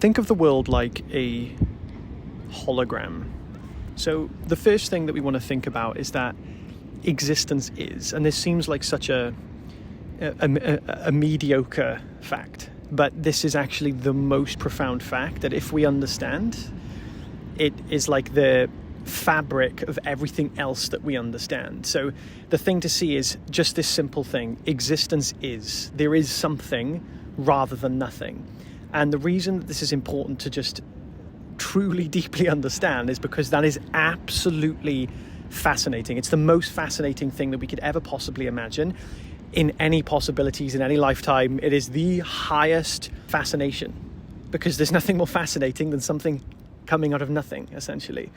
Think of the world like a hologram. So the first thing that we want to think about is that existence is, and this seems like such a mediocre fact, but this is actually the most profound fact, that if we understand, it is like the fabric of everything else that we understand. So the thing to see is just this simple thing: existence is. There is something rather than nothing. And the reason that this is important to just truly deeply understand is because that is absolutely fascinating. It's the most fascinating thing that we could ever possibly imagine in any possibilities in any lifetime. It is the highest fascination, because there's nothing more fascinating than something coming out of nothing, essentially.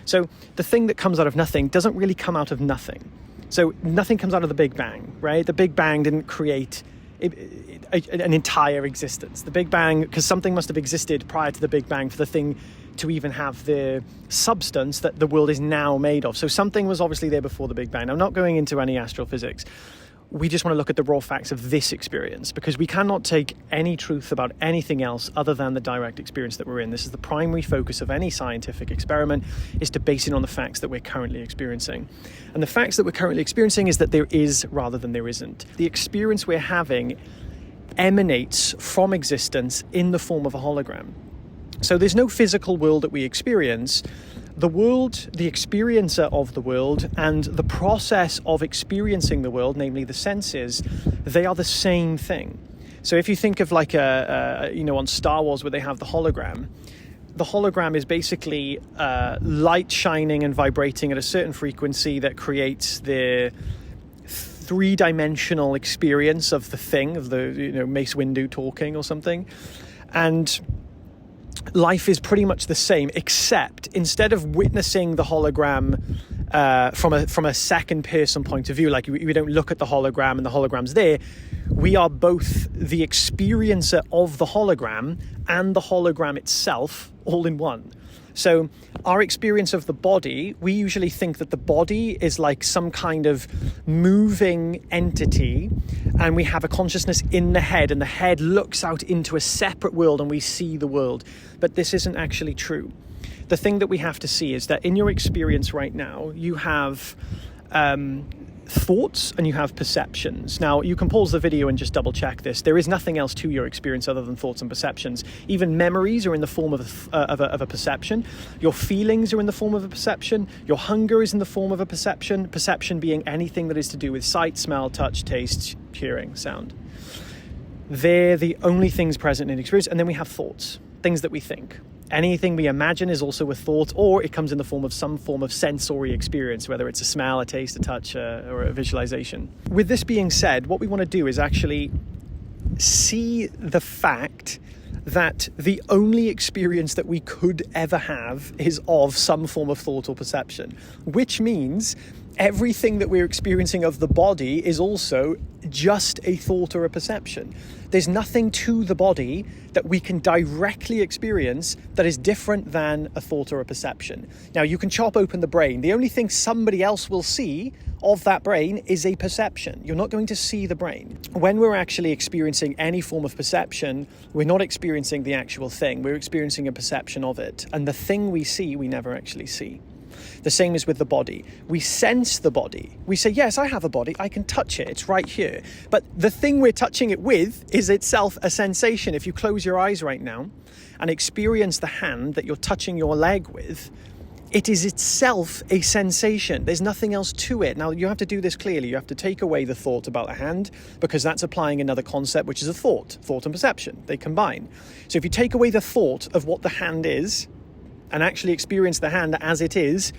So the thing that comes out of nothing doesn't really come out of nothing. So nothing comes out of the Big Bang, right? The Big Bang didn't create an entire existence. The Big Bang, because something must have existed prior to the Big Bang for the thing to even have the substance that the world is now made of. So something was obviously there before the Big Bang. I'm not going into any astrophysics. We just want to look at the raw facts of this experience, because we cannot take any truth about anything else other than the direct experience that we're in. This is the primary focus of any scientific experiment, is to base it on the facts that we're currently experiencing. And the facts that we're currently experiencing is that there is rather than there isn't. The experience we're having emanates from existence in the form of a hologram. So there's no physical world that we experience. The world, the experiencer of the world, and the process of experiencing the world, namely the senses, they are the same thing. So if you think of like on Star Wars, where they have the hologram is basically light shining and vibrating at a certain frequency that creates the three-dimensional experience of the thing, of the Mace Windu talking or something. And life is pretty much the same, except instead of witnessing the hologram from a second person point of view, like we don't look at the hologram and the hologram's there, we are both the experiencer of the hologram and the hologram itself all in one. So our experience of the body, we usually think that the body is like some kind of moving entity, and we have a consciousness in the head, and the head looks out into a separate world and we see the world. But this isn't actually true. The thing that we have to see is that in your experience right now, you have thoughts and you have perceptions. Now, you can pause the video and just double check this. There is nothing else to your experience other than thoughts and perceptions. Even memories are in the form of a perception. Your feelings are in the form of a perception. Your hunger is in the form of a perception. Perception being anything that is to do with sight, smell, touch, taste, hearing, sound. They're the only things present in experience. And then we have thoughts, things that we think. Anything we imagine is also a thought, or it comes in the form of some form of sensory experience, whether it's a smell, a taste, a touch, or a visualization. With this being said, what we want to do is actually see the fact that the only experience that we could ever have is of some form of thought or perception, which means everything that we're experiencing of the body is also just a thought or a perception. There's nothing to the body that we can directly experience that is different than a thought or a perception. Now, you can chop open the brain. The only thing somebody else will see of that brain is a perception. You're not going to see the brain. When we're actually experiencing any form of perception, we're not experiencing the actual thing. We're experiencing a perception of it. And the thing we see, we never actually see. The same is with the body. We sense the body. We say, yes, I have a body. I can touch it. It's right here. But the thing we're touching it with is itself a sensation. If you close your eyes right now and experience the hand that you're touching your leg with, it is itself a sensation. There's nothing else to it. Now, you have to do this clearly. You have to take away the thought about a hand, because that's applying another concept, which is a thought. Thought and perception. They combine. So if you take away the thought of what the hand is and actually experience the hand as it is,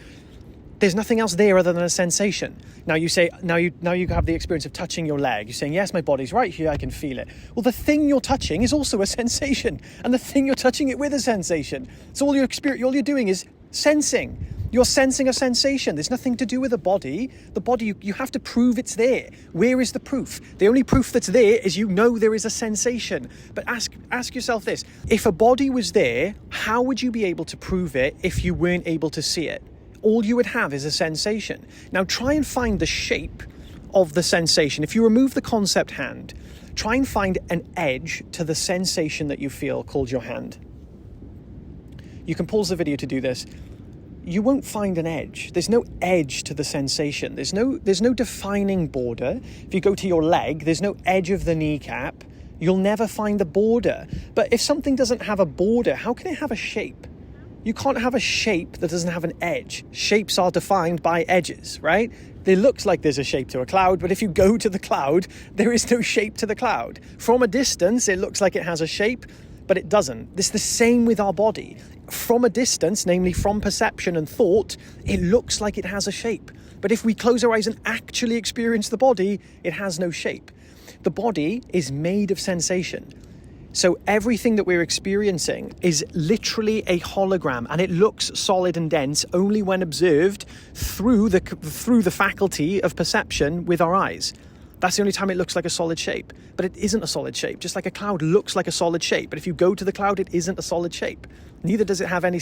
there's nothing else there other than a sensation. Now you say, now you have the experience of touching your leg. You're saying, yes, my body's right here, I can feel it. Well, the thing you're touching is also a sensation, and the thing you're touching it with a sensation. So all you're doing is sensing. You're sensing a sensation. There's nothing to do with the body. The body, you have to prove it's there. Where is the proof? The only proof that's there is there is a sensation. But ask yourself this. If a body was there, how would you be able to prove it if you weren't able to see it? All you would have is a sensation. Now try and find the shape of the sensation. If you remove the concept hand, try and find an edge to the sensation that you feel called your hand. you can pause the video to do this. You won't find an edge. There's no edge to the sensation. There's no defining border. If you go to your leg, there's no edge of the kneecap. You'll never find the border. But if something doesn't have a border, how can it have a shape? You can't have a shape that doesn't have an edge. Shapes are defined by edges, right? It looks like there's a shape to a cloud, but if you go to the cloud, there is no shape to the cloud. From a distance, it looks like it has a shape, but it doesn't. It's the same with our body. From a distance, namely from perception and thought, it looks like it has a shape. But if we close our eyes and actually experience the body, it has no shape. The body is made of sensation. So everything that we're experiencing is literally a hologram, and it looks solid and dense only when observed through the faculty of perception with our eyes. That's the only time it looks like a solid shape. But it isn't a solid shape, just like a cloud looks like a solid shape. But if you go to the cloud, it isn't a solid shape. Neither does it have any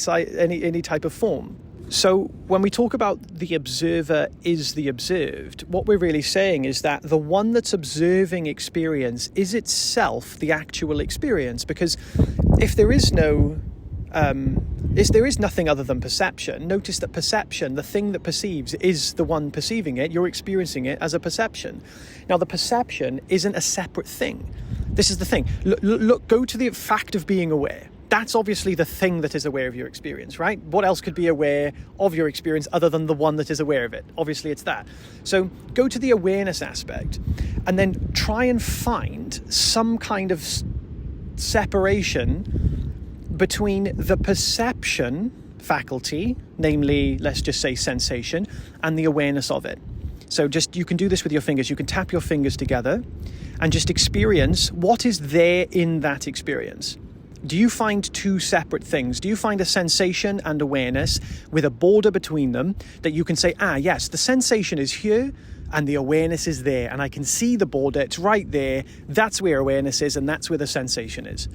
type of form. So when we talk about the observer is the observed, what we're really saying is that the one that's observing experience is itself the actual experience. Because if there is nothing other than perception, notice that perception, the thing that perceives, is the one perceiving it. You're experiencing it as a perception. Now, the perception isn't a separate thing. This is the thing. Look, go to the fact of being aware. That's obviously the thing that is aware of your experience, right? What else could be aware of your experience other than the one that is aware of it? Obviously, it's that. So go to the awareness aspect and then try and find some kind of separation between the perception faculty, namely, let's just say sensation, and the awareness of it. So you can do this with your fingers. You can tap your fingers together and just experience what is there in that experience. Do you find two separate things? Do you find a sensation and awareness with a border between them that you can say, yes, the sensation is here and the awareness is there, and I can see the border, it's right there, that's where awareness is and that's where the sensation is.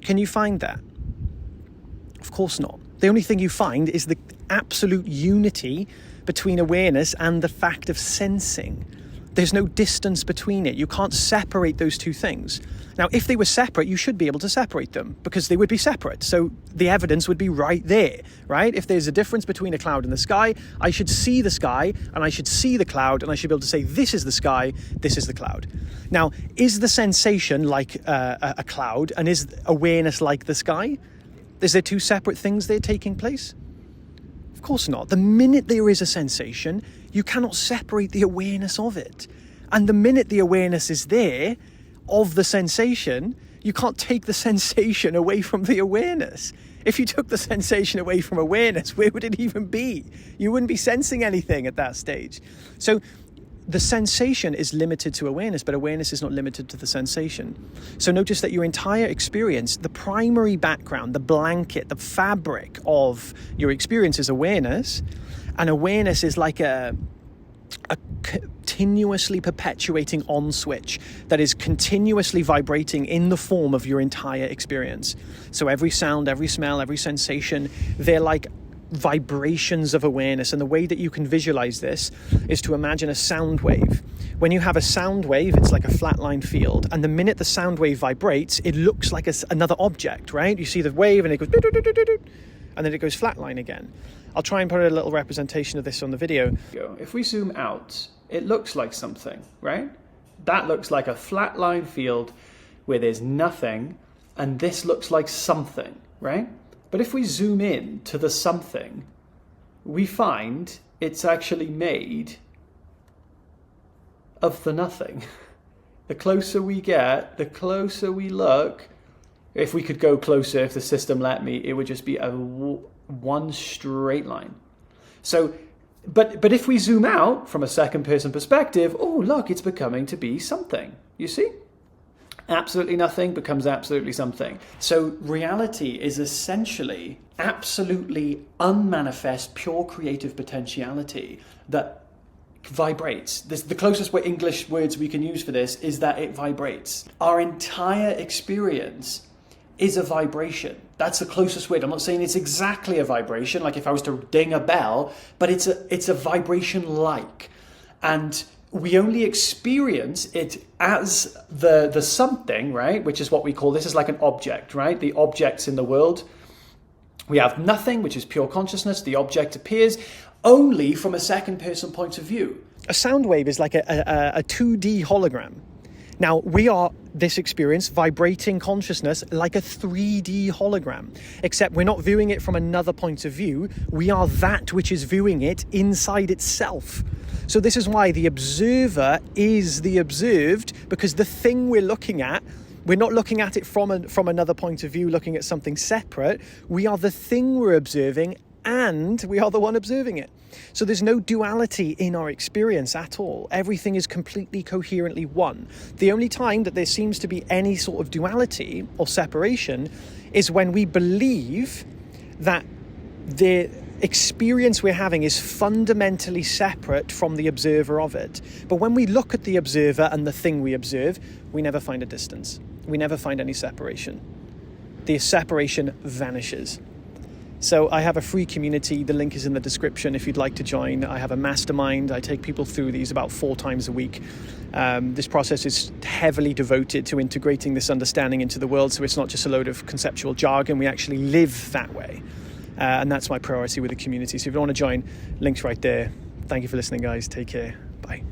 Can you find that? Of course not. The only thing you find is the absolute unity between awareness and the fact of sensing. There's no distance between it. You can't separate those two things. Now, if they were separate, you should be able to separate them because they would be separate. So the evidence would be right there, right? If there's a difference between a cloud and the sky, I should see the sky and I should see the cloud and I should be able to say, this is the sky, this is the cloud. Now, is the sensation like a cloud and is awareness like the sky? Is there two separate things there taking place? Of course not. The minute there is a sensation, you cannot separate the awareness of it. And the minute the awareness is there of the sensation, you can't take the sensation away from the awareness. If you took the sensation away from awareness, where would it even be? You wouldn't be sensing anything at that stage. So the sensation is limited to awareness, but awareness is not limited to the sensation. So notice that your entire experience, the primary background, the blanket, the fabric of your experience is awareness, and awareness is like a continuously perpetuating on switch that is continuously vibrating in the form of your entire experience. So every sound, every smell, every sensation, they're like vibrations of awareness. And the way that you can visualize this is to imagine a sound wave. When you have a sound wave, it's like a flatline field, and the minute the sound wave vibrates, it looks like another object, right? You see the wave and it goes and then it goes flatline again. I'll try and put a little representation of this on the video. If we zoom out, it looks like something, right? That looks like a flatline field where there's nothing, and this looks like something, right? But if we zoom in to the something, we find it's actually made of the nothing. The closer we get, the closer we look. If we could go closer, if the system let me, it would just be one straight line. So, but if we zoom out from a second person perspective, oh, look, it's becoming to be something. You see? Absolutely nothing becomes absolutely something. So reality is essentially absolutely unmanifest, pure creative potentiality that vibrates. The closest English words we can use for this is that it vibrates. Our entire experience is a vibration. That's the closest word. I'm not saying it's exactly a vibration, like if I was to ding a bell, but it's a vibration like. And we only experience it as the something, right? Which is what we call, this is like an object, right? The objects in the world. We have nothing, which is pure consciousness. The object appears only from a second-person point of view. A sound wave is like a 2D hologram. Now, we are, this experience, vibrating consciousness like a 3D hologram, except we're not viewing it from another point of view. We are that which is viewing it inside itself. So this is why the observer is the observed, because the thing we're looking at, we're not looking at it from another point of view, looking at something separate. We are the thing we're observing, and we are the one observing it. So there's no duality in our experience at all. Everything is completely coherently one. The only time that there seems to be any sort of duality or separation is when we believe that the experience we're having is fundamentally separate from the observer of it. But when we look at the observer and the thing we observe, we never find a distance. We never find any separation. The separation vanishes. So I have a free community. The link is in the description if you'd like to join. I have a mastermind. I take people through these about 4 times a week. This process is heavily devoted to integrating this understanding into the world, so it's not just a load of conceptual jargon. We actually live that way. And that's my priority with the community. So if you want to join, link's right there. Thank you for listening, guys. Take care. Bye.